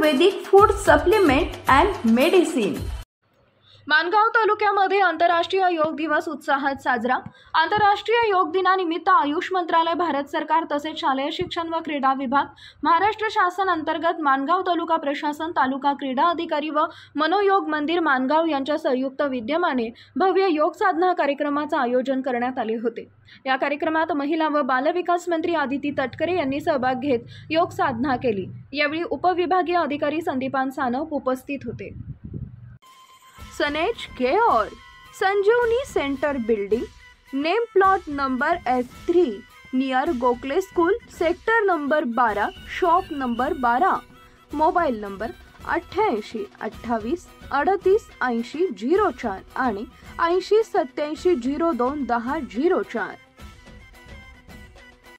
Ayurvedic food supplement and medicine. Mangaon तालुक्यामध्ये आंतरराष्ट्रीय योग दिवस उत्साहात साजरा। आंतरराष्ट्रीय योग दिनानिमित्त आयुष मंत्रालय, भारत सरकार तसेच शालेय शिक्षण व क्रीडा विभाग, महाराष्ट्र शासन अंतर्गत मानगाव तालुका प्रशासन, तालुका क्रीडा अधिकारी व मनोयोग मंदिर मानगाव यांच्या संयुक्त विद्यमाने भव्य योग साधना कार्यक्रमाचे आयोजन करण्यात आले होते। या कार्यक्रमात महिला व बालविकास मंत्री आदिती तटकरे यांनी सहभाग घेत योग साधना केली। यावेळी उपविभागीय अधिकारी संदीपान सानप उपस्थित होते। सनेज care Sanjivani centre building, name plot number F3 near Gokhale school, sector number 12, shop number 12, mobile number 88 28 38 80 04 आणि 80 87 02 10 04।